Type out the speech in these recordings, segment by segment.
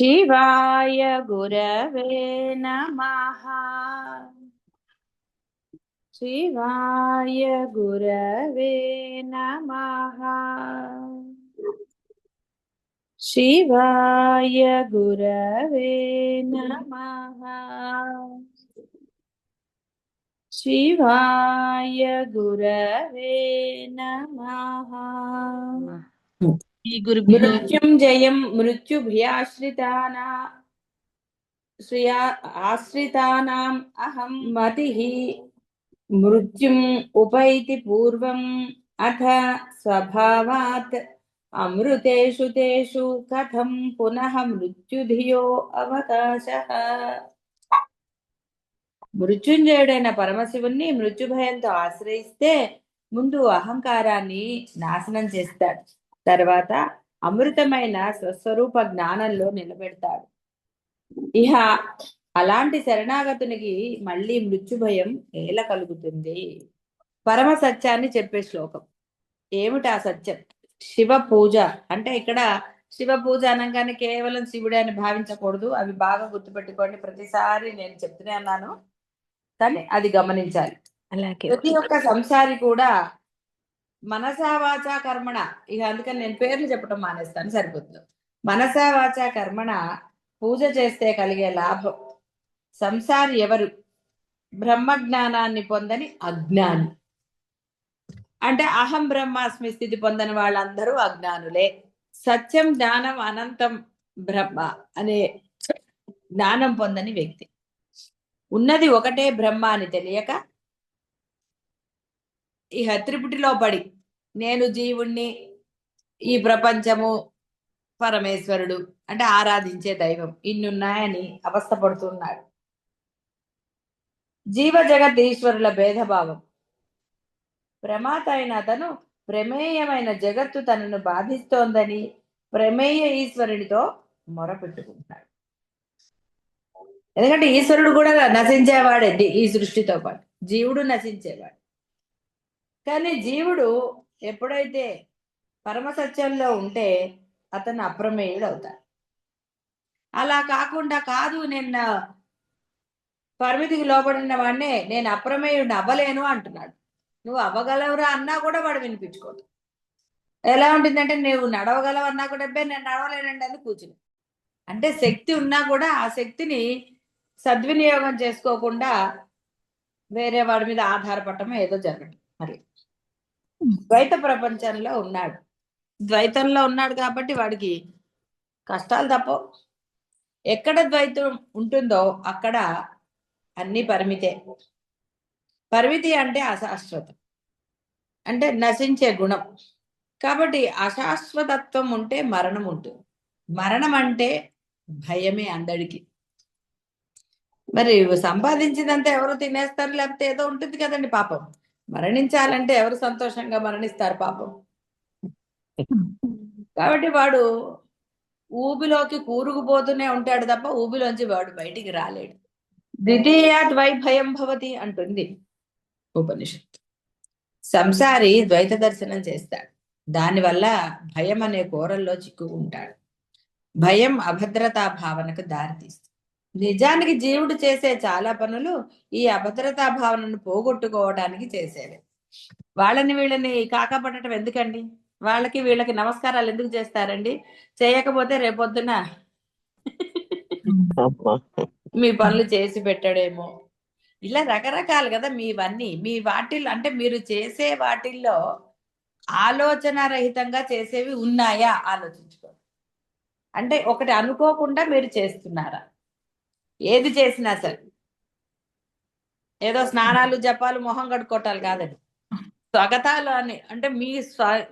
శివాయ గురవే నమః. శివాయ గురవే నమః. శివాయ గురవే నమః. శివాయ గురవే నమః. ఈ గురుభ్యో మృత్యుంజయం మృత్యుభయాశ్రితానా ఆశ్రితానాం అహం మతిః మృత్యుం ఉపైతి పూర్వం అథ స్వభావాత్ అమృతేషు తేషు కథం పునః మృత్యుధియో అవకాశః. మృత్యుంజయుడైన పరమశివుణ్ణి మృత్యుభయంతో ఆశ్రయిస్తే ముందు అహంకారాన్ని నాశనం చేస్తాడు, తర్వాత అమృతమైన స్వస్వరూప జ్ఞానంలో నిలబెడతాడు. ఇహ అలాంటి శరణాగతునికి మళ్ళీ మృత్యుభయం ఎలా కలుగుతుంది? పరమ సత్యాన్ని చెప్పే శ్లోకం. ఏమిటి ఆ సత్యం? శివ పూజ. అంటే ఇక్కడ శివ పూజ అనగానే కేవలం శివుడే అని భావించకూడదు. అవి బాగా గుర్తుపెట్టుకోండి. ప్రతిసారి నేను చెప్తూనే అన్నాను, కానీ అది గమనించాలి. అలాగే ప్రతి ఒక్క సంసారి కూడా మనసా వాచా కర్మణ, ఇక అందుకని నేను పేర్లు చెప్పడం మానేస్తాను, సరిపోతుంది. మనసా వాచా కర్మణ పూజ చేస్తే కలిగే లాభం. సంసారి ఎవరు? బ్రహ్మ జ్ఞానాన్ని పొందని అజ్ఞాని. అంటే అహం బ్రహ్మాస్మి స్థితి పొందని వాళ్ళందరూ అజ్ఞానులే. సత్యం జ్ఞానం అనంతం బ్రహ్మ అనే జ్ఞానం పొందని వ్యక్తి. ఉన్నది ఒకటే బ్రహ్మ అని తెలియక ఇహ త్రిపుటిలో పడి నేను జీవుణ్ణి, ఈ ప్రపంచము పరమేశ్వరుడు అంటే ఆరాధించే దైవం, ఇన్నున్నాయని అవస్థ పడుతున్నాడు. జీవ జగత్ ఈశ్వరుల భేదభావం. ప్రమాత అయిన అతను ప్రమేయమైన జగత్తు తనను బాధిస్తోందని ప్రమేయ ఈశ్వరునితో మొరపెట్టుకుంటాడు. ఎందుకంటే ఈశ్వరుడు కూడా నశించేవాడే, ఈ సృష్టితో పాటు జీవుడు నశించేవాడు. కానీ జీవుడు ఎప్పుడైతే పరమసత్యంలో ఉంటే అతను అప్రమేయుడు అవుతాడు. అలా కాకుండా కాదు నేను పరిమితికి లోబడిన వాడినే, నేను అప్రమేయుడిని అవ్వలేను అంటున్నాడు. నువ్వు అవ్వగలవురా అన్నా కూడా వాడు వినిపించుకోడు. ఎలా ఉంటుందంటే నువ్వు నడవగలవన్నా కూడా నేను నడవలేనండి అని కూర్చుని. అంటే శక్తి ఉన్నా కూడా ఆ శక్తిని సద్వినియోగం చేసుకోకుండా వేరే వాడి మీద ఆధారపడటం ఏదో జరగడం. మరి ద్వైత ప్రపంచంలో ఉన్నాడు, ద్వైతంలో ఉన్నాడు కాబట్టి వాడికి కష్టాలు తప్పవు. ఎక్కడ ద్వైతం ఉంటుందో అక్కడ అన్ని పరిమితే. పరిమితి అంటే అశాశ్వతం, అంటే నశించే గుణం. కాబట్టి అశాశ్వతత్వం ఉంటే మరణం ఉంటుంది. మరణం అంటే భయమే అందడికి. మరి సంపాదించిందంతా ఎవరు తినేస్తారు, లేకపోతే ఏదో ఉంటుంది కదండి పాపం. మరణించాలంటే ఎవరు సంతోషంగా మరణిస్తారు పాపం. కాబట్టి వాడు ఊబిలోకి కూరుకుపోతూనే ఉంటాడు తప్ప ఊబిలోంచి వాడు బయటికి రాలేడు. ద్వితీయాద్ వై భయం భవతి అంటుంది ఉపనిషత్తు. సంసారి ద్వైత దర్శనం చేస్తాడు, దానివల్ల భయం అనే కోరల్లో చిక్కుకుంటాడు. భయం అభద్రతా భావనకు దారితీస్తుంది. నిజానికి జీవుడు చేసే చాలా పనులు ఈ అభద్రతా భావనను పోగొట్టుకోవడానికి చేసేవి. వాళ్ళని వీళ్ళని కాకపడటం ఎందుకండి? వాళ్ళకి వీళ్ళకి నమస్కారాలు ఎందుకు చేస్తారండి? చేయకపోతే రేపొద్దున మీ పనులు చేసి పెట్టడేమో. ఇలా రకరకాలు కదా మీవన్నీ. మీ వాటిల్లో అంటే మీరు చేసే వాటిల్లో ఆలోచన రహితంగా చేసేవి ఉన్నాయా ఆలోచించుకోండి. అంటే ఒకటి అనుకోకుండా మీరు చేస్తున్నారా? ఏది చేసినా సరే ఏదో స్నానాలు జపాలు మొహం కడుక్కోటాలు కాదండి. స్వాగతాలు అని అంటే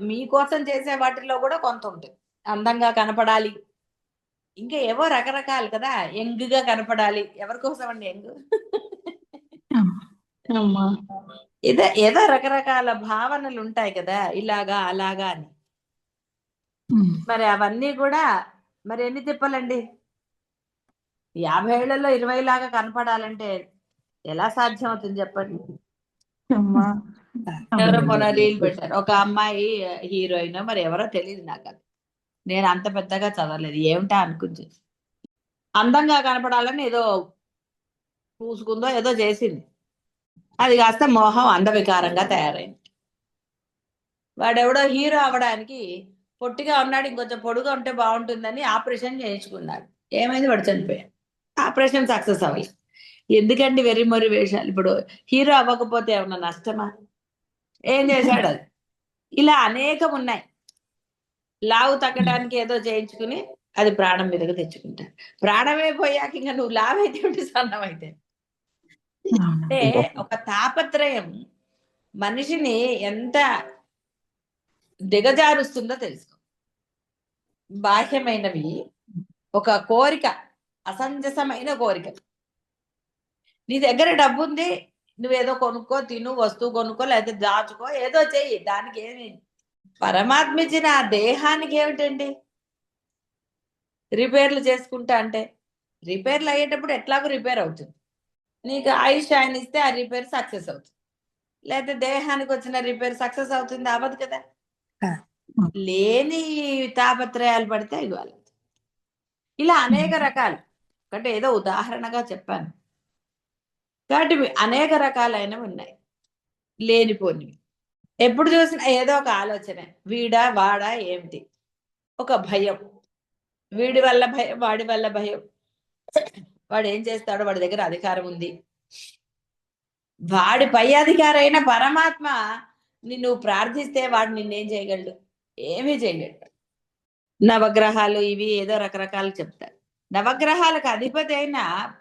మీకోసం చేసే వాటిల్లో కూడా కొంత ఉంటుంది. అందంగా కనపడాలి, ఇంకా ఏవో రకరకాలు కదా. యంగ్గా కనపడాలి. ఎవరి కోసం అండి యంగ్? ఏదో రకరకాల భావనలు ఉంటాయి కదా, ఇలాగా అలాగా అని. మరి అవన్నీ కూడా మరి ఎన్ని తిప్పాలండి? 50 ఏళ్లలో 20 లాగా కనపడాలంటే ఎలా సాధ్యం అవుతుంది చెప్పండి? ఎవరో మొన్న రీల్ పెట్టారు, ఒక అమ్మాయి హీరోయిన్ మరి ఎవరో తెలియదు నాకు. అది నేను అంత పెద్దగా చదవలేదు, ఏమిటా అనుకుంది. అందంగా కనపడాలని ఏదో పూసుకుందో ఏదో చేసింది, అది కాస్త మోహం అందవికారంగా తయారైంది. వాడెవడో హీరో అవడానికి పొట్టిగా ఉన్నాడు, ఇంకొంచెం పొడుగా ఉంటే బాగుంటుందని ఆపరేషన్ చేయించుకున్నాడు. ఏమైంది? వాడు చనిపోయాడు. ఆపరేషన్ సక్సెస్ అవ్వాలి. ఎందుకండి వెర్రి మొర్రి వేషాలు? ఇప్పుడు హీరో అవ్వకపోతే ఏమన్నా నష్టమా? ఏం చేశాడు అది? ఇలా అనేకం ఉన్నాయి. లావు తగ్గడానికి ఏదో చేయించుకుని అది ప్రాణం మీదకి తెచ్చుకుంటారు. ప్రాణమే పోయాక ఇంకా నువ్వు లావైతే ఉంటే సన్నమైతే. అంటే ఒక తాపత్రయం మనిషిని ఎంత దిగజారుస్తుందో తెలుసుకో. బాహ్యమైనవి ఒక కోరిక, అసంజసమైన కోరిక. నీ దగ్గర డబ్బు ఉంది, నువ్వేదో కొనుక్కో, తిను, వస్తువు కొనుక్కో, లేకపోతే దాచుకో, ఏదో చెయ్యి, దానికి ఏమి. పరమాత్మ ఇచ్చిన ఆ దేహానికి ఏమిటండి రిపేర్లు చేసుకుంటా అంటే? రిపేర్లు అయ్యేటప్పుడు ఎట్లాగో రిపేర్ అవుతుంది. నీకు ఆయుష్ ఆయన ఇస్తే ఆ రిపేర్ సక్సెస్ అవుతుంది. లేకపోతే దేహానికి వచ్చిన రిపేర్ సక్సెస్ అవుతుంది? అవ్వదు కదా. లేని తాపత్రయాలు పడితే ఇవ్వాలి. ఇలా అనేక రకాలు, అంటే ఏదో ఉదాహరణగా చెప్పాను. కాబట్టి అనేక రకాలైనవి ఉన్నాయి లేనిపోనివి. ఎప్పుడు చూసినా ఏదో ఒక ఆలోచన, వీడా వాడా ఏమిటి, ఒక భయం, వీడి వల్ల భయం, వాడి వల్ల భయం, వాడు ఏం చేస్తాడో, వాడి దగ్గర అధికారం ఉంది. వాడి పై అధికారైన పరమాత్మ నిన్ను ప్రార్థిస్తే వాడు నిన్నేం చేయగలడు? ఏమీ చేయలేడు. నవగ్రహాలు ఇవి ఏదో రకరకాలు చెప్తారు. నవగ్రహాలకు అధిపతి అయిన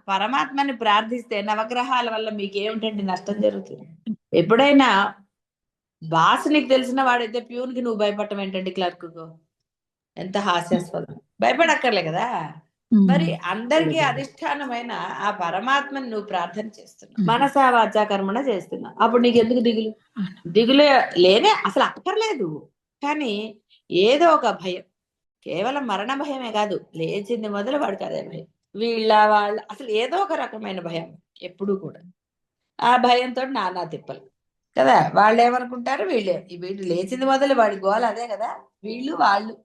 పరమాత్మని ప్రార్థిస్తే నవగ్రహాల వల్ల మీకేమిటండి నష్టం జరుగుతుంది? ఎప్పుడైనా బాస్ నీకు తెలిసిన వాడైతే ప్యూన్కి నువ్వు భయపడటం ఏంటండి? క్లర్క్కు ఎంత హాస్యాస్పదం. భయపడక్కర్లే కదా. మరి అందరికీ అధిష్టానమైన ఆ పరమాత్మని నువ్వు ప్రార్థన చేస్తున్నావు, మనసా వాచా కర్మణ చేస్తున్నావు. అప్పుడు నీకు ఎందుకు దిగులు? దిగులే లేనే అసలు అక్కర్లేదు. కానీ ఏదో ఒక భయం, కేవలం మరణ భయమే కాదు, లేచింది మొదలు వాడికి అదే భయం, వీళ్ళ వాళ్ళ అసలు ఏదో ఒక రకమైన భయం ఎప్పుడు కూడా. ఆ భయంతో నానా తిప్పలు కదా. వాళ్ళు ఏమనుకుంటారు, వీళ్ళు లేచింది మొదలు వాడి గోల అదే కదా, వీళ్ళు వాళ్ళు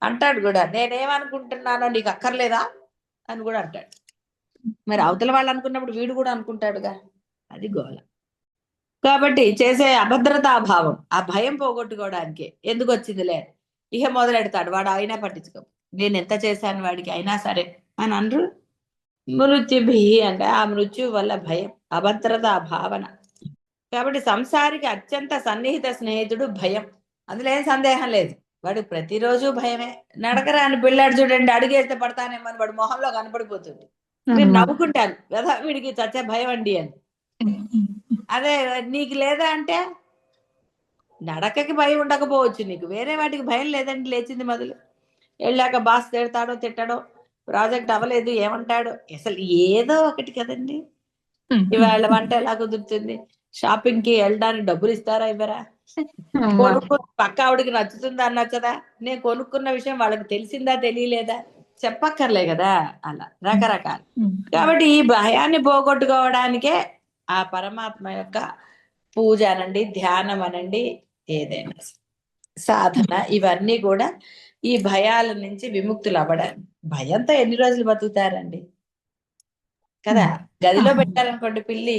అంటాడు కూడా. నేనేమనుకుంటున్నానో నీకు అక్కర్లేదా అని కూడా అంటాడు. మరి అవతల వాళ్ళు అనుకున్నప్పుడు వీడు కూడా అనుకుంటాడుగా, అది గోల. కాబట్టి చేసే అభద్రతా భావం, ఆ భయం పోగొట్టుకోవడానికి ఎందుకు వచ్చిందిలే ఇహ మొదలెడతాడు. వాడు అయినా పట్టించుకో, నేను ఎంత చేశాను వాడికి అయినా సరే అని అనరు. మృత్యుభి అంటే ఆ మృత్యు వల్ల భయం, అభద్రతా భావన. కాబట్టి సంసారికి అత్యంత సన్నిహిత స్నేహితుడు భయం, అందులో ఏం సందేహం లేదు. వాడు ప్రతిరోజు భయమే. నడకరాని పిల్లాడు చూడండి, అడుగేస్తే పడతానేమని వాడు మొహంలో కనపడిపోతుంది. నేను నవ్వుకుంటాను కదా, వీడికి చచ్చే భయం అండి అని. అదే నీకు లేదా అంటే, నడకకి భయం ఉండకపోవచ్చు, నీకు వేరే వాటికి భయం లేదండి. లేచింది మొదలు వెళ్ళాక బాస్ తిడతాడో తిట్టడో, ప్రాజెక్ట్ అవ్వలేదు ఏమంటాడో, అసలు ఏదో ఒకటి కదండి. ఇవాళ వంట ఎలా కుదురుతుంది, షాపింగ్ కి వెళ్ళడానికి డబ్బులు ఇస్తారా ఇవ్వరా, కొనుక్కున్న పక్క ఆవిడికి నచ్చుతుందా నచ్చదా, నేను కొనుక్కున్న విషయం వాళ్ళకి తెలిసిందా తెలియలేదా, చెప్పక్కర్లే కదా. అలా రకరకాలు. కాబట్టి ఈ భయాన్ని పోగొట్టుకోవడానికే ఆ పరమాత్మ యొక్క పూజ అనండి, ధ్యానం అనండి, ఏదైనా సాధన, ఇవన్నీ కూడా ఈ భయాల నుంచి విముక్తులు అవ్వడానికి. భయంతో ఎన్ని రోజులు బతుకుతారండి కదా. గదిలో పెట్టారనుకోండి పిల్లి,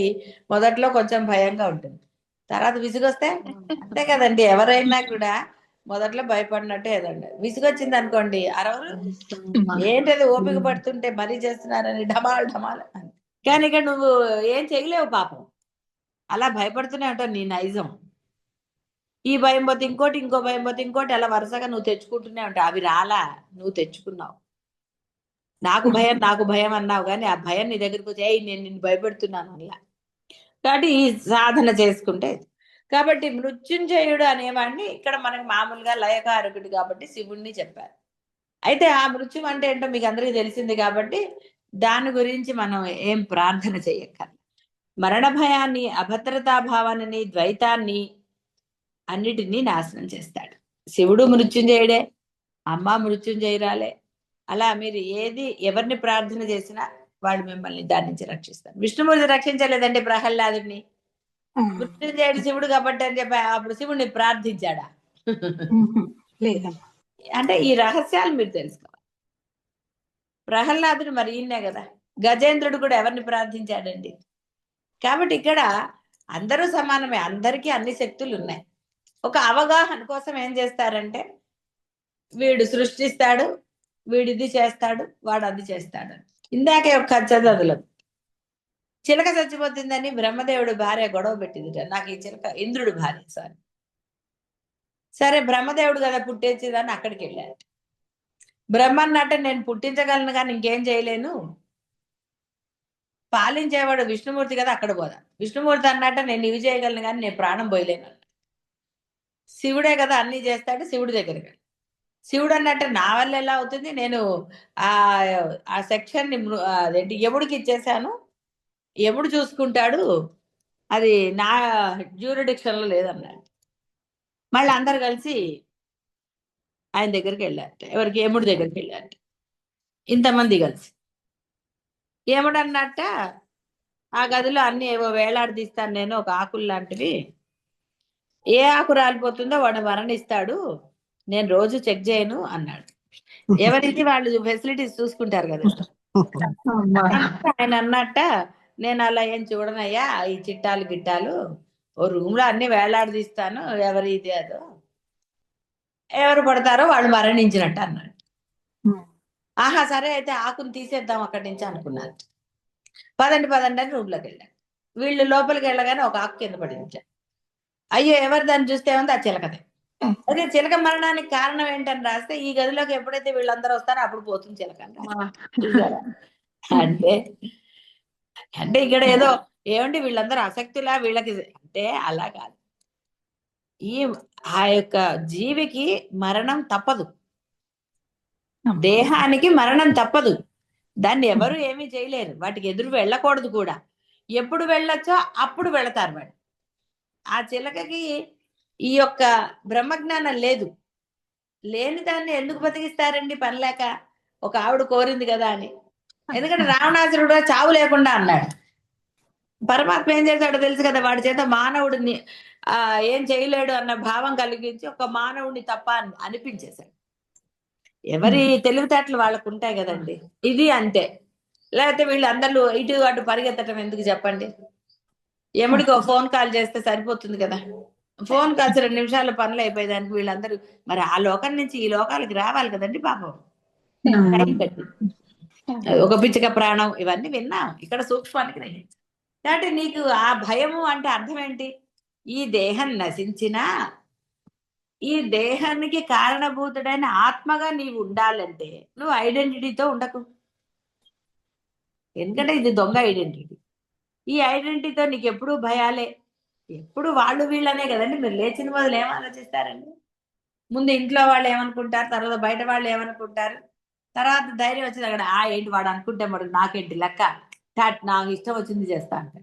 మొదట్లో కొంచెం భయంగా ఉంటుంది, తర్వాత విసుగొస్తే అంతే కదండి. ఎవరైనా కూడా మొదట్లో భయపడినట్టే ఏదండి, విసుగొచ్చింది అనుకోండి అరవరు. ఏంటది ఓపిక పడుతుంటే మరీ చేస్తున్నారని ఢమాల్ ఢమాల్ అని. కానీ ఇక నువ్వు ఏం చేయలేవు పాపం, అలా భయపడుతూనే ఉంటావు. నీ నైజం. ఈ భయం పోతే ఇంకోటి, ఇంకో భయం పోతే ఇంకోటి, అలా వరుసగా నువ్వు తెచ్చుకుంటూనే ఉంటావు. అవి రాలా, నువ్వు తెచ్చుకున్నావు. నాకు భయం నాకు భయం అన్నావు, కానీ ఆ భయం నీ దగ్గరికి వచ్చి నేను నిన్ను భయపెడుతున్నాను అలా. కాబట్టి ఈ సాధన చేసుకుంటే. కాబట్టి మృత్యుంజయుడు అనేవాడిని ఇక్కడ మనకి మామూలుగా లయకారకుడు కాబట్టి శివుణ్ణి చెప్పారు. అయితే ఆ మృత్యు అంటే ఏంటో మీకు అందరికీ తెలిసింది కాబట్టి దాని గురించి మనం ఏం ప్రార్థన చేయక్కర్లేదు. మరణ భయాన్ని, అభద్రతా భావనని, ద్వైతాన్ని అన్నిటినీ నాశనం చేస్తాడు. శివుడు మృత్యుంజయుడే, అమ్మ మృత్యుంజయురాలే. అలా మీరు ఎవరిని ప్రార్థన చేసినా వాడు మిమ్మల్ని దాని నుంచి రక్షిస్తాడు. విష్ణుమూర్తి రక్షించలేదండి ప్రహ్లాదుడిని, మృత్యుంజయుడు శివుడు కాబట్టి అని చెప్పి అప్పుడు శివుడిని ప్రార్థించాడా? లేదా. అంటే ఈ రహస్యాలు మీరు తెలుసుకోవాలి. ప్రహ్లాదుడు మరి ఈయనే కదా. గజేంద్రుడు కూడా ఎవరిని ప్రార్థించాడండి? కాబట్టి ఇక్కడ అందరూ సమానమే, అందరికీ అన్ని శక్తులు ఉన్నాయి. ఒక అవగాహన కోసం ఏం చేస్తారంటే, వీడు సృష్టిస్తాడు, వీడు ఇది చేస్తాడు, వాడు అది చేస్తాడు. ఇందాకే ఒక కథ చదవదు, చిలక చచ్చిపోతుందని బ్రహ్మదేవుడు భార్య గొడవ పెట్టింది. నాకు ఈ చిలక, ఇంద్రుడు భార్య సారీ. సరే బ్రహ్మదేవుడు కదా పుట్టేసేదని అక్కడికి వెళ్ళాడు. బ్రహ్మ అన్నట్టు నేను పుట్టించగలను కానీ ఇంకేం చేయలేను, పాలించేవాడు విష్ణుమూర్తి కదా అక్కడ పోదా. విష్ణుమూర్తి అన్నట్ట నేను ఇవి చేయగలను కానీ నేను ప్రాణం పోయలేను. శివుడే కదా అన్ని చేస్తాడు, శివుడి దగ్గరికి. శివుడు అన్నట్టు నా వల్ల ఎలా అవుతుంది, నేను ఆ ఆ సెక్షన్ ని అదేంటి యముడికి ఇచ్చేసాను, యముడు చూసుకుంటాడు, అది నా జ్యూరిడిక్షన్ లో లేదన్నాడు. మళ్ళీ అందరు కలిసి ఆయన దగ్గరికి వెళ్ళారట. ఎవరికి? యముడి దగ్గరికి వెళ్ళారట ఇంతమంది కలిసి. యముడు అన్నట్ట ఆ గదిలో అన్ని ఏవో వేలాడదీస్తాను నేను, ఒక ఆకులు లాంటివి, ఏ ఆకు రాలిపోతుందో వాడు మరణిస్తాడు, నేను రోజు చెక్ చేయను అన్నాడు. ఎవరికి వాళ్ళు ఫెసిలిటీస్ చూసుకుంటారు కదా. ఆయన అన్నట్ట నేను అలా ఏం చూడనయ్యా, ఈ చిట్టాలు గిట్టాలు ఓ రూమ్ లో అన్ని వేలాడదీస్తాను, ఎవరి ఇది అదో, ఎవరు పడతారో వాళ్ళు మరణించినట్టు అన్నాడు. ఆహా సరే అయితే ఆకుని తీసేద్దాం అక్కడి నుంచి అనుకున్నారు. పదండి పదండి అని రూమ్లోకి వెళ్ళారు. వీళ్ళు లోపలికి వెళ్ళగానే ఒక ఆకు కింద పడింది. అయ్యో ఎవరు దాన్ని చూస్తే ఏముంది, ఆ చిలకదే. అదే చిలక మరణానికి కారణం ఏంటని రాస్తే, ఈ గదిలోకి ఎప్పుడైతే వీళ్ళందరూ వస్తారో అప్పుడు పోతుంది చిలక అంటే. అంటే ఇక్కడ ఏదో ఏమండి వీళ్ళందరూ అసక్తులా వీళ్ళకి అంటే అలా కాదు. ఈ ఆ యొక్క జీవికి మరణం తప్పదు, దేహానికి మరణం తప్పదు, దాన్ని ఎవరు ఏమీ చేయలేరు, వాటికి ఎదురు వెళ్ళకూడదు కూడా. ఎప్పుడు వెళ్ళొచ్చో అప్పుడు వెళతారు వాడు. ఆ చిలకకి ఈ యొక్క బ్రహ్మజ్ఞానం లేదు, లేని దాన్ని ఎందుకు బతికిస్తారండి పని లేక? ఒక ఆవిడ కోరింది కదా అని. ఎందుకంటే రావణాసురుడు చావు లేకుండా అన్నాడు. పరమాత్మ ఏం చేశాడో తెలుసు కదా, వాడి చేత మానవుడిని ఏం చేయలేడు అన్న భావం కలిగించి ఒక మానవుడిని తప్ప అనిపించేశాడు. ఎవరి తెలివితేటలు వాళ్ళకు ఉంటాయి కదండి. ఇది అంతే. లేకపోతే వీళ్ళు అందరూ ఇటు అటు పరిగెత్తటం ఎందుకు చెప్పండి? ఎముడికి ఒక ఫోన్ కాల్ చేస్తే సరిపోతుంది కదా. ఫోన్ కాల్స్ 2 నిమిషాల పనులు అయిపోయేదానికి వీళ్ళందరూ మరి ఆ లోకం నుంచి ఈ లోకాలకి రావాలి కదండి పాపం. టైం కట్టి ఒక పిచ్చిక ప్రాణం ఇవన్నీ విన్నాం, ఇక్కడ సూక్ష్మానికి గ్రహించాం. కాబట్టి నీకు ఆ భయము అంటే అర్థం ఏంటి? ఈ దేహం నశించినా ఈ దేహానికి కారణభూతుడైన ఆత్మగా నీవు ఉండాలంటే నువ్వు ఐడెంటిటీతో ఉండకు. ఎందుకంటే ఇది దొంగ ఐడెంటిటీ. ఈ ఐడెంటిటీతో నీకు ఎప్పుడు భయాలే, ఎప్పుడు వాళ్ళు వీళ్ళనే కదండి. మీరు లేచిన మొదలు ఏం ఆలోచిస్తారండి? ముందు ఇంట్లో వాళ్ళు ఏమనుకుంటారు, తర్వాత బయట వాళ్ళు ఏమనుకుంటారు, తర్వాత ధైర్యం వచ్చింది అక్కడ ఏంటి వాడు అనుకుంటే మరి నాకేంటి లెక్క, నాకు ఇష్టం వచ్చింది చేస్తా అంటే.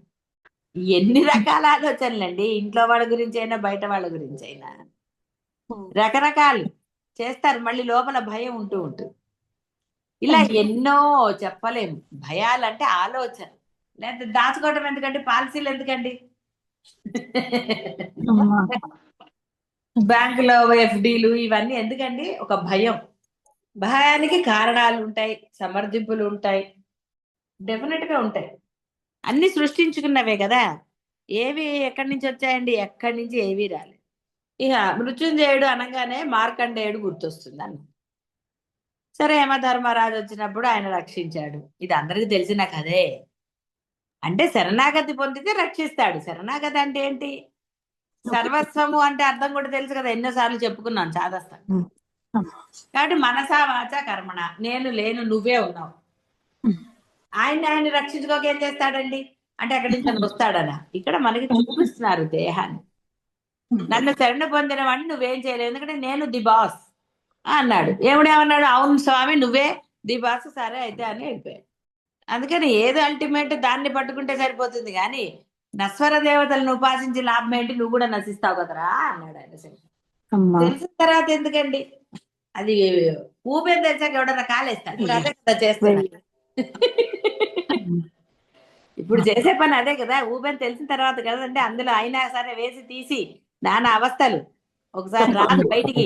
ఎన్ని రకాల ఆలోచనలండి, ఇంట్లో వాళ్ళ గురించి అయినా బయట వాళ్ళ గురించి అయినా రకరకాలు చేస్తారు. మళ్ళీ లోపల భయం ఉంటూ ఉంటుంది. ఇలా ఎన్నో చెప్పలేము. భయాలంటే ఆలోచన, లేదా దాచుకోవటం ఎందుకండి, పాలసీలు ఎందుకండి, బ్యాంకులో ఎఫ్డీలు ఇవన్నీ ఎందుకండి? ఒక భయం. భయానికి కారణాలు ఉంటాయి, సమర్థింపులు ఉంటాయి, డెఫినెట్ గా ఉంటాయి. అన్ని సృష్టించుకున్నవే కదా. ఏవి ఎక్కడి నుంచి వచ్చాయండి? ఎక్కడి నుంచి ఏవి రాలేదు. ఇక మృత్యుంజయుడు అనగానే మార్కండేయుడు గుర్తొస్తుంది అన్న. సరే యమధర్మరాజు వచ్చినప్పుడు ఆయన రక్షించాడు, ఇది అందరికీ తెలిసిన కదే. అంటే శరణాగతి పొందితే రక్షిస్తాడు. శరణాగతి అంటే ఏంటి? సర్వస్వము అంటే అర్థం కూడా తెలుసు కదా, ఎన్నోసార్లు చెప్పుకున్నాను చాదస్తాను. కాబట్టి మనసా వాచ కర్మణ, నేను లేను నువ్వే ఉన్నావు. ఆయన రక్షించుకోక ఏం చేస్తాడండి అంటే అక్కడి నుంచి తను వస్తాడనా? ఇక్కడ మనకి చూపిస్తున్నారు దేహాన్ని. నన్ను శరణ పొందిన వాడిని నువ్వేం చేయలేవు, ఎందుకంటే నేను ది బాస్ అన్నాడు. ఏమన్నాడు? అవును స్వామి నువ్వే ది బాస్, సరే అయితే అని వెళ్ళిపోయాడు. అందుకని ఏది అల్టిమేట్ దాన్ని పట్టుకుంటే సరిపోతుంది, కానీ నస్వర దేవతలను ఉపాసించి లాభం ఏంటి, నువ్వు కూడా నశిస్తావు కదరా అన్నాడు ఆయన. తెలిసిన తర్వాత ఎందుకండి? అది ఊపేం తెలిసాక ఎవడన్నా కాలేస్తాడు. ఇప్పుడు అదే కదా చేస్తాడు. ఇప్పుడు చేసే పని అదే కదా. ఊపని తెలిసిన తర్వాత కదంటే అందులో అయినా సరే వేసి తీసి నానా అవస్థలు. ఒకసారి రాదు బయటికి,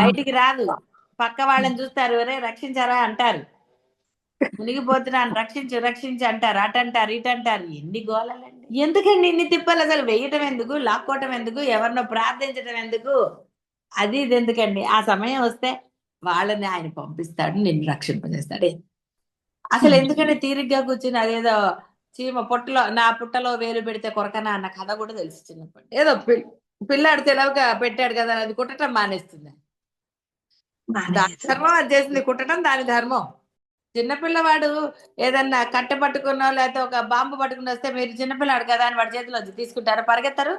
బయటికి రాదు, పక్క వాళ్ళని చూస్తారు, ఒరే రక్షించారా అంటారు, మునిగిపోతున్నాను రక్షించు రక్షించు అంటారు, అటంటారు ఇటంటారు. ఎన్ని గోళాలండి, ఎందుకండి ఇన్ని తిప్పాలి? అసలు వేయటం ఎందుకు, లాక్కోవటం ఎందుకు, ఎవరినో ప్రార్థించడం ఎందుకు, అది ఇది ఎందుకండి? ఆ సమయం వస్తే వాళ్ళని ఆయన పంపిస్తాడు, నిన్ను రక్షింపజేస్తాడు. అసలు ఎందుకంటే తీరిగ్గా కూర్చుని అదేదో చీమ పుట్టలో నా పుట్టలో వేలు పెడితే కొరకనా అన్న కథ కూడా తెలుసు చిన్నప్పటి. ఏదో పిల్లాడు తెలవగా పెట్టాడు కదా, అది కుట్టడం మానేస్తుంది. దాని ధర్మం అది చేసింది, కుట్టడం దాని ధర్మం. చిన్నపిల్లవాడు ఏదన్నా కట్టె పట్టుకున్నో లేకపోతే ఒక బాంబు పట్టుకుని వస్తే మీరు చిన్నపిల్లాడు కదా అని వాడి చేతిలో తీసుకుంటారు, పరిగెత్తారు.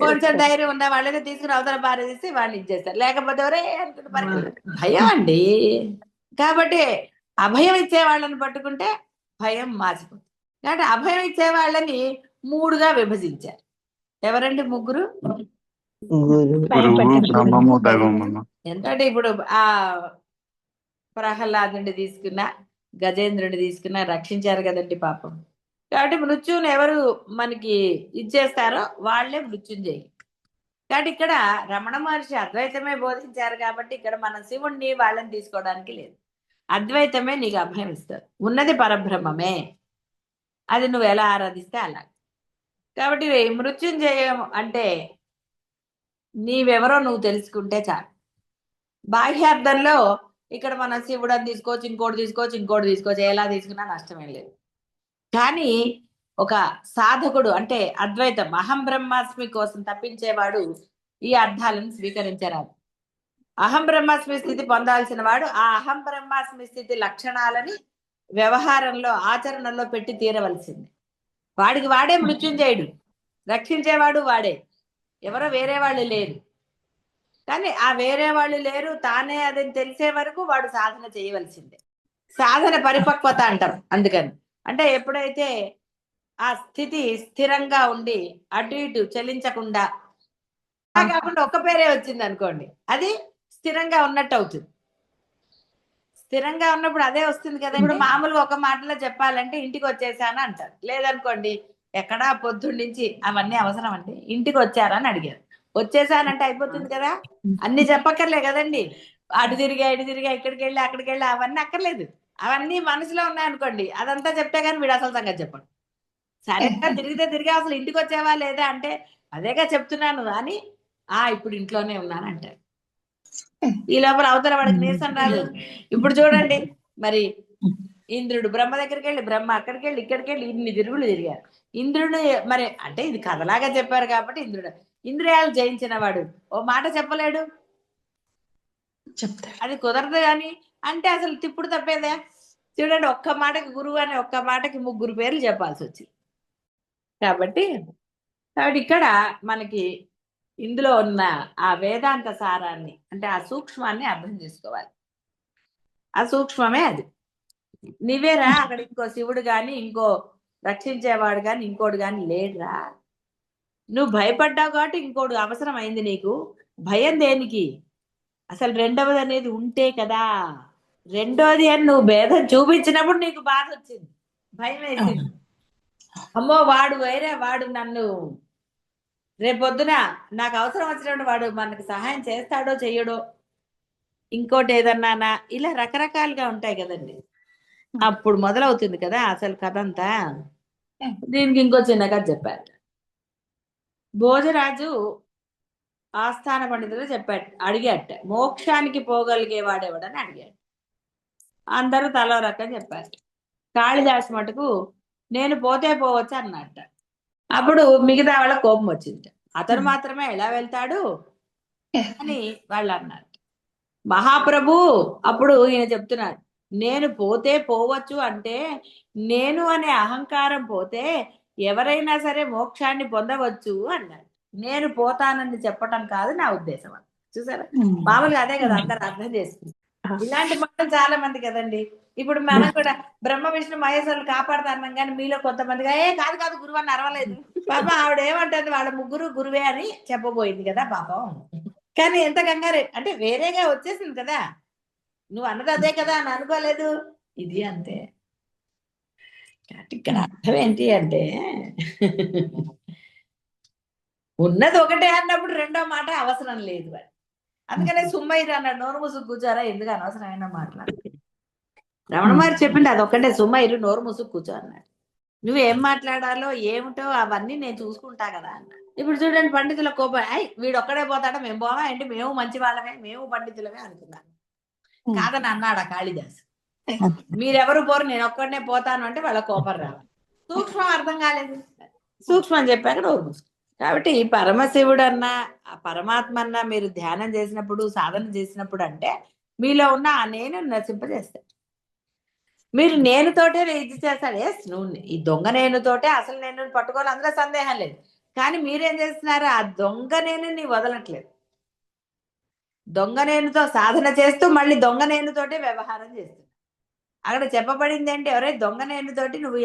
కొంచెం ధైర్యం ఉన్న వాళ్ళైతే తీసుకుని అవతల పారేసి వాడిని ఇచ్చేస్తారు, లేకపోతే ఎవరే అనుకుంటే పరిగెత్తారు. భయం అండి. కాబట్టి అభయం ఇచ్చే వాళ్ళని పట్టుకుంటే భయం మాసిపోతుంది. కాబట్టి అభయం ఇచ్చే వాళ్ళని మూడుగా విభజించారు. ఎవరండి ముగ్గురు? ఎందుకంటే ఇప్పుడు ఆ ప్రహ్లాదుని తీసుకున్నా, గజేంద్రుని తీసుకున్నా రక్షించారు కదండి పాపం. కాబట్టి మృత్యువుని ఎవరు మనకి ఇచ్చేస్తారో వాళ్ళే మృత్యుంజయి. కాబట్టి ఇక్కడ రమణ మహర్షి అద్వైతమే బోధించారు కాబట్టి ఇక్కడ మనం శివుణ్ణి వాళ్ళని తీసుకోవడానికి లేదు. అద్వైతమే నీకు అభయం ఇస్తారు. ఉన్నది పరబ్రహ్మమే, అది నువ్వు ఎలా ఆరాధిస్తే అలా. కాబట్టి మృత్యుంజయం అంటే నీవెవరో నువ్వు తెలుసుకుంటే చాలు. బాహ్యార్థంలో ఇక్కడ మనం శివుడు అని తీసుకోవచ్చు, ఇంకోటి తీసుకోవచ్చు, ఇంకోటి తీసుకోవచ్చు, ఎలా తీసుకున్నా నష్టమేం లేదు. కానీ ఒక సాధకుడు అంటే అద్వైతం అహం బ్రహ్మాస్మి కోసం తప్పించేవాడు ఈ అర్థాలను స్వీకరించరాదు. అహం బ్రహ్మాస్మి స్థితి పొందాల్సిన వాడు ఆ అహం బ్రహ్మాస్మి స్థితి లక్షణాలని వ్యవహారంలో ఆచరణలో పెట్టి తీరవలసింది. వాడికి వాడే మృత్యుంజయుడు, రక్షించేవాడు వాడే, ఎవరో వేరే వాళ్ళు లేరు. కానీ ఆ వేరే వాళ్ళు లేరు, తానే అదని తెలిసే వరకు వాడు సాధన చేయవలసిందే. సాధన పరిపక్వత అంటారు. అందుకని అంటే ఎప్పుడైతే ఆ స్థితి స్థిరంగా ఉండి అటు ఇటు చలించకుండా, కాకుండా ఒక్క పేరే వచ్చింది అనుకోండి, అది స్థిరంగా ఉన్నట్టు అవుతుంది. స్థిరంగా ఉన్నప్పుడు అదే వస్తుంది కదా. ఇప్పుడు మామూలుగా ఒక మాటలో చెప్పాలంటే ఇంటికి వచ్చేసాను అంటారు. లేదనుకోండి, ఎక్కడా పొద్దున్న నుంచి అవన్నీ అవసరం అండి, ఇంటికి వచ్చారని అడిగారు, వచ్చేసానంటే అయిపోతుంది కదా. అన్ని చెప్పక్కర్లే కదండి. అటు తిరిగా ఇటు తిరిగా ఇక్కడికి వెళ్ళి అక్కడికి వెళ్ళి అవన్నీ అక్కర్లేదు. అవన్నీ మనసులో ఉన్నాయనుకోండి, అదంతా చెప్తే కానీ వీడు అసలు సంగతి చెప్పండి. సరిగ్గా తిరిగితే అసలు ఇంటికి వచ్చావా లేదా అంటే అదేగా చెప్తున్నాను అని, ఇప్పుడు ఇంట్లోనే ఉన్నాను అంటారు. ఈ లోపల అవతల వాడికి నీరసం రాదు. ఇప్పుడు చూడండి, మరి ఇంద్రుడు బ్రహ్మ దగ్గరికి వెళ్ళి, బ్రహ్మ అక్కడికి వెళ్ళి ఇక్కడికి వెళ్ళి ఇన్ని తిరుగులు తిరిగారు. ఇంద్రుడు మరి అంటే ఇది కథలాగా చెప్పారు కాబట్టి ఇంద్రుడు ఇంద్రియాలు జయించిన వాడు ఓ మాట చెప్పలేడు, చెప్తాడు. అది కుదరదు కానీ అంటే అసలు తిప్పుడు తప్పేదే. చూడండి, ఒక్క మాటకి గురువు అని ఒక్క మాటకి ముగ్గురు పేర్లు చెప్పాల్సి వచ్చింది. కాబట్టి ఇక్కడ మనకి ఇందులో ఉన్న ఆ వేదాంత సారాన్ని అంటే ఆ సూక్ష్మాన్ని అర్థం చేసుకోవాలి. ఆ సూక్ష్మమే అది. నీవేరా, అక్కడ ఇంకో శివుడు గాని ఇంకో రక్షించేవాడు గాని ఇంకోటి గాని లేడురా. నువ్వు భయపడ్డావు కాబట్టి ఇంకోటి అవసరం అయింది నీకు. భయం దేనికి? అసలు రెండవది అనేది ఉంటే కదా. రెండోది అని నువ్వు భేదం చూపించినప్పుడు నీకు బాధ వచ్చింది, భయం వేసింది. అమ్మో వాడు వేరే, వాడు నన్ను రేపొద్దున నాకు అవసరం వచ్చినప్పుడు వాడు మనకు సహాయం చేస్తాడో చెయ్యడో, ఇంకోటి ఏదన్నానా, ఇలా రకరకాలుగా ఉంటాయి కదండి. అప్పుడు మొదలవుతుంది కదా అసలు కథ అంతా. దీనికి ఇంకో చిన్న కథ చెప్పారు. భోజరాజు ఆస్థాన పండితులు చెప్పాడు, అడిగాట మోక్షానికి పోగలిగేవాడెవడని అడిగాడు. అందరూ తలో రకం చెప్పారు. కాళిదాసు మటుకు నేను పోతే పోవచ్చు అన్నట్ట. అప్పుడు మిగతా వాళ్ళ కోపం వచ్చింది. అతను మాత్రమే ఎలా వెళ్తాడు అని వాళ్ళు అన్నారు. మహాప్రభు అప్పుడు ఈయన చెప్తున్నాడు, నేను పోతే పోవచ్చు అంటే నేను అనే అహంకారం పోతే ఎవరైనా సరే మోక్షాన్ని పొందవచ్చు అన్నాడు. నేను పోతానని చెప్పటం కాదు నా ఉద్దేశం అని. చూసారా, మామూలుగా అదే కదా అందరు అర్థం చేసుకుంది. ఇలాంటి మాటలు చాలా మంది కదండి. ఇప్పుడు మనం కూడా బ్రహ్మ విష్ణు మహేశ్వరులు కాపాడుతారు కానీ మీలో కొంతమందిగా కాదు కాదు గురువు అని అరవలేదు. పాపం ఆవిడ ఏమంటుంది, వాళ్ళ ముగ్గురు గురువే అని చెప్పబోయింది కదా పాపం. కానీ ఎంత కంగారు అంటే వేరేగా వచ్చేసింది కదా, నువ్వు అన్నది అదే కదా అని అనుకోలేదు. ఇది అంతే. ఇక్కడ అర్థం ఏంటి అంటే ఉన్నది ఒకటే అన్నప్పుడు రెండో మాట అవసరం లేదు. అందుకనే సుమ్మయ్య అన్నాడు, నోరు ముసుగు కూర్చోరా, ఎందుకు అనవసరమైన మాట్లాడు. రమణ మహర్షి చెప్పింది అదొక్కటే, సుమ్మయ్య నోరు ముసుగు కూర్చో అన్నాడు. నువ్వేం మాట్లాడాలో ఏమిటో అవన్నీ నేను చూసుకుంటా కదా అన్న. ఇప్పుడు చూడండి పండితుల కోపం, వీడొక్కడే పోతాడా, మేము పోవా ఏంటి, మేము మంచి వాళ్ళమే, మేము పండితులమే అనుకున్నాను. కాదని అన్నాడు కాళిదాసు. మీరెవరు పోరు, నేను ఒక్కడనే పోతాను అంటే వాళ్ళ కోపం రావాలి. సూక్ష్మం అర్థం కాలేదు, సూక్ష్మం చెప్పాక నోరు మూసుకో. కాబట్టి పరమశివుడు అన్నా పరమాత్మ అన్నా మీరు ధ్యానం చేసినప్పుడు, సాధన చేసినప్పుడు అంటే మీలో ఉన్న ఆ నేను నశింపజేస్తాడు. మీరు నేనుతోటే ఇది చేస్తాడు. ఎస్, నువ్వు ఈ దొంగ నేనుతోటే అసలు నేను పట్టుకోవాలి, అందులో సందేహం లేదు. కానీ మీరేం చేస్తున్నారు, ఆ దొంగ నేను నీ వదలట్లేదు. దొంగ నేనుతో సాధన చేస్తూ మళ్ళీ దొంగ నేనుతోటే వ్యవహారం చేస్తుంది. అక్కడ చెప్పబడింది ఏంటి, ఎవరైతే దొంగ నేనుతోటి నువ్వు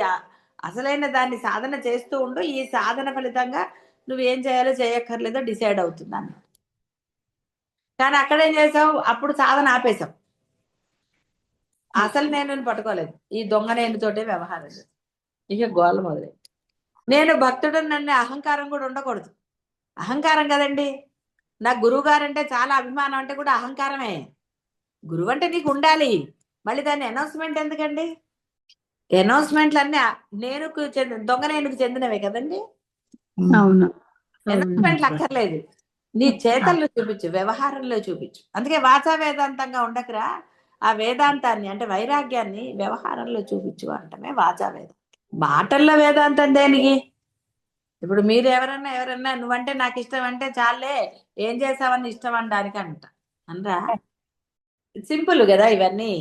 అసలైన దాన్ని సాధన చేస్తూ ఉండు, ఈ సాధన ఫలితంగా నువ్వు ఏం చేయాలో చేయక్కర్లేదో డిసైడ్ అవుతుంది అన్న. కానీ అక్కడేం చేసావు, అప్పుడు సాధన ఆపేశావు, అసలు నేను పట్టుకోలేదు, ఈ దొంగ నేనుతోటే వ్యవహారం చేస్తావు. ఇక గోళ్ళ మొదలై నేను భక్తుడు నన్ను అహంకారం కూడా ఉండకూడదు. అహంకారం కదండి, నాకు గురువు గారు అంటే చాలా అభిమానం అంటే కూడా అహంకారమే. గురువు అంటే నీకు ఉండాలి, మళ్ళీ దాన్ని అనౌన్స్మెంట్ ఎందుకండి? అనౌన్స్మెంట్లు అన్నీ నేనుకు దొంగ నేనుకు చెందినవే కదండి. అవును, అనౌన్స్మెంట్లు అక్కర్లేదు, నీ చేతల్లో చూపించు, వ్యవహారంలో చూపించు. అందుకే వాచా వేదాంతంగా ఉండకరా, ఆ వేదాంతాన్ని అంటే వైరాగ్యాన్ని వ్యవహారంలో చూపించు అంటమే వాచా వేదాంతం. మాటల్లో వేదాంతం దేనికి? ఇప్పుడు మీరు ఎవరన్నా నువ్వంటే నాకు ఇష్టం అంటే చాలే, ఏం చేసావని ఇష్టం అనడానికి అనరా? సింపుల్ కదా ఇవన్నీ.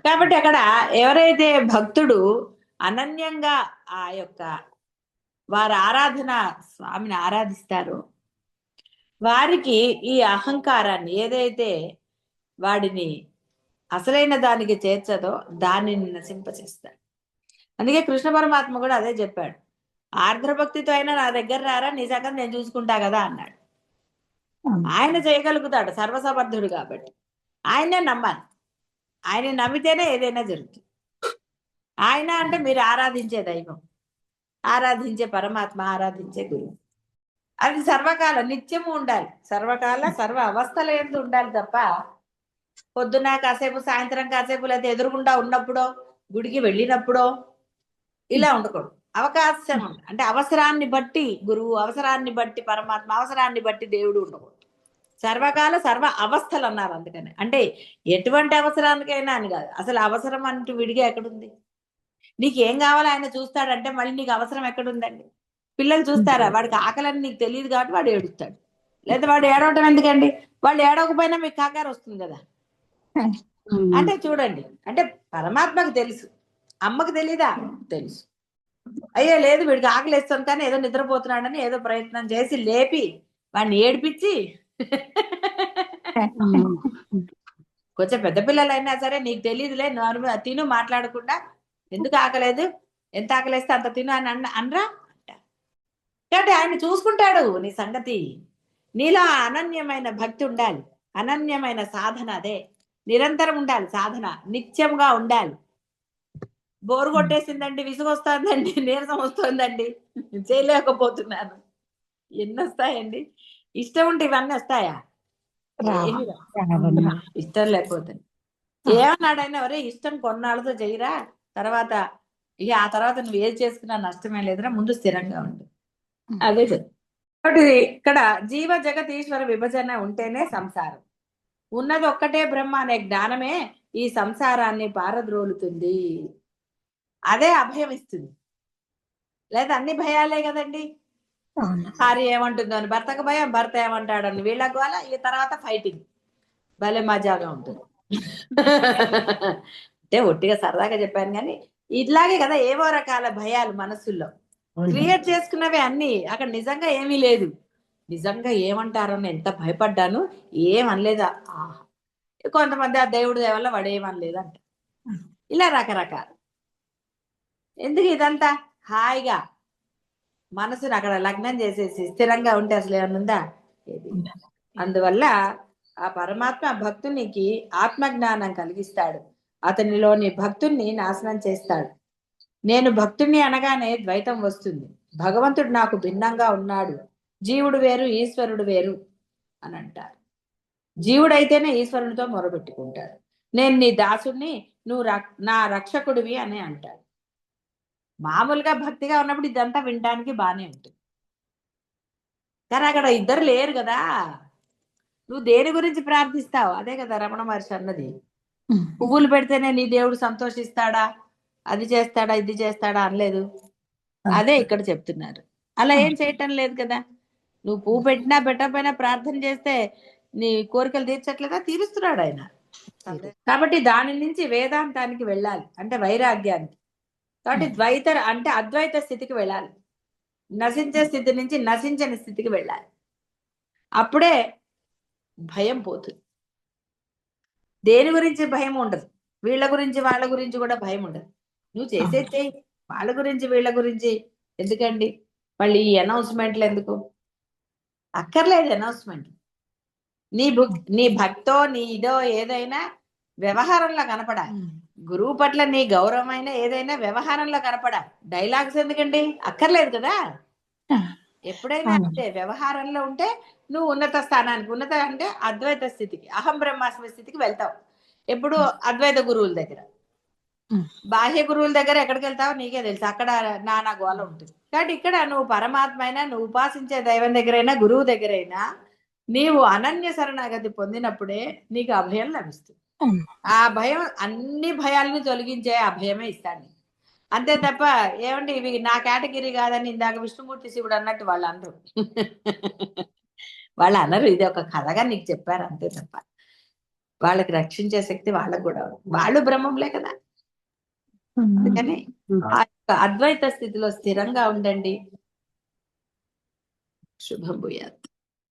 కాబట్టి అక్కడ ఎవరైతే భక్తుడు అనన్యంగా ఆ యొక్క వారి ఆరాధన స్వామిని ఆరాధిస్తారో వారికి ఈ అహంకారాన్ని ఏదైతే వాడిని అసలైన దానికి చేర్చదో దానిని నశింపచేస్తాడు. అందుకే కృష్ణ పరమాత్మ కూడా అదే చెప్పాడు, ఆర్ద్రభక్తితో అయినా నా దగ్గర రారా, నీ సంగతి నేను చూసుకుంటా కదా అన్నాడు. ఆయన చేయగలుగుతాడు, సర్వసమర్థుడు కాబట్టి ఆయనే నమ్మాలి. ఆయన నమ్మితేనే ఏదైనా జరుగుతుంది. ఆయన అంటే మీరు ఆరాధించే దైవం, ఆరాధించే పరమాత్మ, ఆరాధించే గురువు. అది సర్వకాల నిత్యము ఉండాలి, సర్వకాల సర్వ అవస్థల ఎందు ఉండాలి తప్ప పొద్దున కాసేపు, సాయంత్రం కాసేపు, లేదా ఎదురుగుండా ఉన్నప్పుడో, గుడికి వెళ్ళినప్పుడో ఇలా ఉండకూడదు. అవకాశం అంటే అవసరాన్ని బట్టి గురువు, అవసరాన్ని బట్టి పరమాత్మ, అవసరాన్ని బట్టి దేవుడు ఉండకూడదు. సర్వకాల సర్వ అవస్థలు అన్నారు. అందుకని అంటే ఎటువంటి అవసరానికైనా అని కాదు, అసలు అవసరం అంటూ విడిగా ఎక్కడుంది? నీకు ఏం కావాలో ఆయన చూస్తాడంటే మళ్ళీ నీకు అవసరం ఎక్కడుందండి? పిల్లలు చూస్తారా, వాడికి ఆకలని నీకు తెలియదు కాబట్టి వాడు ఏడుస్తాడు, లేదా వాడు ఏడవటం ఎందుకండి? వాళ్ళు ఏడవకపోయినా మీకు కాకారు వస్తుంది కదా. అంటే చూడండి, అంటే పరమాత్మకు తెలుసు, అమ్మకు తెలీదా? తెలుసు. అయ్యో లేదు వీడికి ఆకలి వేస్తాను కానీ ఏదో నిద్రపోతున్నాడని ఏదో ప్రయత్నం చేసి లేపి వాడిని ఏడిపించి కొంచెం పెద్ద పిల్లలైనా సరే నీకు తెలియదులే, నార్మల్ తిను, మాట్లాడకుండా ఎందుకు ఆకలేదు, ఎంత ఆకలేస్తే అంత తిను అని అనరా అంట. కాబట్టి ఆయన చూసుకుంటాడు నీ సంగతి. నీలో అనన్యమైన భక్తి ఉండాలి, అనన్యమైన సాధన అదే నిరంతరం ఉండాలి, సాధన నిత్యంగా ఉండాలి. బోరు కొట్టేసిందండి, విసుగొస్తుందండి, నీరసం వస్తుందండి, చేయలేకపోతున్నాను, ఎన్ని వస్తాయండి? ఇష్టం ఉంటే ఇవన్నీ వస్తాయా? ఇష్టం లేకపోతే ఏమన్నాడైనా, ఎవరే ఇష్టం కొన్నాళ్ళతో చెయ్యరా, తర్వాత ఇక ఆ తర్వాత నువ్వు ఏది చేసుకున్నా నష్టమే లేదురా, ముందు స్థిరంగా ఉండు. అదే కాబట్టి ఇక్కడ జీవ జగత్ ఈశ్వర విభజన ఉంటేనే సంసారం. ఉన్నది ఒక్కటే బ్రహ్మ అనే జ్ఞానమే ఈ సంసారాన్ని పారద్రోలుతుంది, అదే అభయం ఇస్తుంది. లేదా అన్ని భయాలే కదండి. భార్య ఏమంటుందో అని భర్తకు భయం, భర్త ఏమంటాడని వీళ్ళకు వాళ్ళ, ఈ తర్వాత ఫైటింగ్ భలే మజాగా ఉంటుంది. అంటే ఒట్టిగా సరదాగా చెప్పాను కానీ ఇట్లాగే కదా ఏవో రకాల భయాలు మనసుల్లో క్రియేట్ చేసుకున్నవి అన్ని. అక్కడ నిజంగా ఏమీ లేదు, నిజంగా ఏమంటారని ఎంత భయపడ్డాను, ఏమనలేదా. కొంతమంది ఆ దేవుడి వల్ల వాడు ఏమనలేదు అంట. ఇలా రకరకాలు. ఎందుకు ఇదంతా? హాయిగా మనసుని అక్కడ లగ్నం చేసేసి స్థిరంగా ఉంటే అసలు ఏమనుందా? అందువల్ల ఆ పరమాత్మ భక్తునికి ఆత్మజ్ఞానం కలిగిస్తాడు, అతనిలోని భక్తుణ్ణి నాశనం చేస్తాడు. నేను భక్తుణ్ణి అనగానే ద్వైతం వస్తుంది. భగవంతుడు నాకు భిన్నంగా ఉన్నాడు, జీవుడు వేరు, ఈశ్వరుడు వేరు. అని అంటారు. జీవుడైతేనే ఈశ్వరునితో మొరబెట్టుకుంటాడు. నేను నీ దాసుడిని, నువ్వు నా రక్షకుడివి అని అంటాడు. మామూలుగా భక్తిగా ఉన్నప్పుడు ఇదంతా వినడానికి బానే ఉంటుంది. కానీ అక్కడ ఇద్దరు లేరు కదా. నువ్వు దేని గురించి ప్రార్థిస్తావు? అదే కదా రమణ మహర్షి అన్నది. పువ్వులు పెడితేనే నీ దేవుడు సంతోషిస్తాడా, అది చేస్తాడా, ఇది చేస్తాడా అనలేదు. అదే ఇక్కడ చెప్తున్నారు. అలా ఏం చేయటం లేదు కదా. నువ్వు పువ్వు పెట్టినా పెట్టకపోయినా ప్రార్థన చేస్తే నీ కోరికలు తీర్చట్లేదా? తీరుస్తున్నాడు ఆయన. కాబట్టి దాని నుంచి వేదాంతానికి వెళ్ళాలి, అంటే వైరాగ్యానికి. కాబట్టి అంటే అద్వైత స్థితికి వెళ్ళాలి. నశించే స్థితి నుంచి నశించని స్థితికి వెళ్ళాలి. అప్పుడే భయం పోతుంది. దేని గురించి భయం ఉండదు. వీళ్ళ గురించి వాళ్ళ గురించి కూడా భయం ఉండదు. నువ్వు చేసేది వాళ్ళ గురించి వీళ్ళ గురించి ఎందుకండి? మళ్ళీ ఈ అనౌన్స్మెంట్లు ఎందుకు? అక్కర్లేదు అనౌన్స్మెంట్. నీ భక్తో నీ ఇదో ఏదైనా వ్యవహారంలో కనపడాలి. గురువు పట్ల నీ గౌరవమైన ఏదైనా వ్యవహారంలో కనపడాలి. డైలాగ్స్ ఎందుకండి? అక్కర్లేదు కదా. ఎప్పుడైనా అంతే, వ్యవహారంలో ఉంటే నువ్వు ఉన్నత స్థానానికి, ఉన్నత అంటే అద్వైత స్థితికి, అహం బ్రహ్మాస్మి స్థితికి వెళ్తావు. ఎప్పుడు అద్వైత గురువుల దగ్గర. బాహ్య గురువుల దగ్గర ఎక్కడికి వెళ్తావో నీకే తెలుసు, అక్కడ నానా గోల ఉంటుంది. కాబట్టి ఇక్కడ నువ్వు పరమాత్మ అయినా, నువ్వు ఉపాసించే దైవం దగ్గరైనా, గురువు దగ్గరైనా నీవు అనన్య శరణాగతి పొందినప్పుడే నీకు అభయం లభిస్తుంది. ఆ భయం అన్ని భయాలను తొలగించే అభయమే ఇస్తాడు. అంతే తప్ప ఏమండి ఇవి నా కేటగిరీ కాదని ఇందాక విష్ణుమూర్తి శివుడు అన్నట్టు వాళ్ళు అనరు. వాళ్ళు అనరు. ఇది ఒక కథగా నీకు చెప్పారు అంతే తప్ప వాళ్ళకి రక్షించే శక్తి వాళ్ళకు కూడా, వాళ్ళు బ్రహ్మంలే కదా. అందుకని ఆ అద్వైత స్థితిలో స్థిరంగా ఉండండి. శుభం భూయాత్.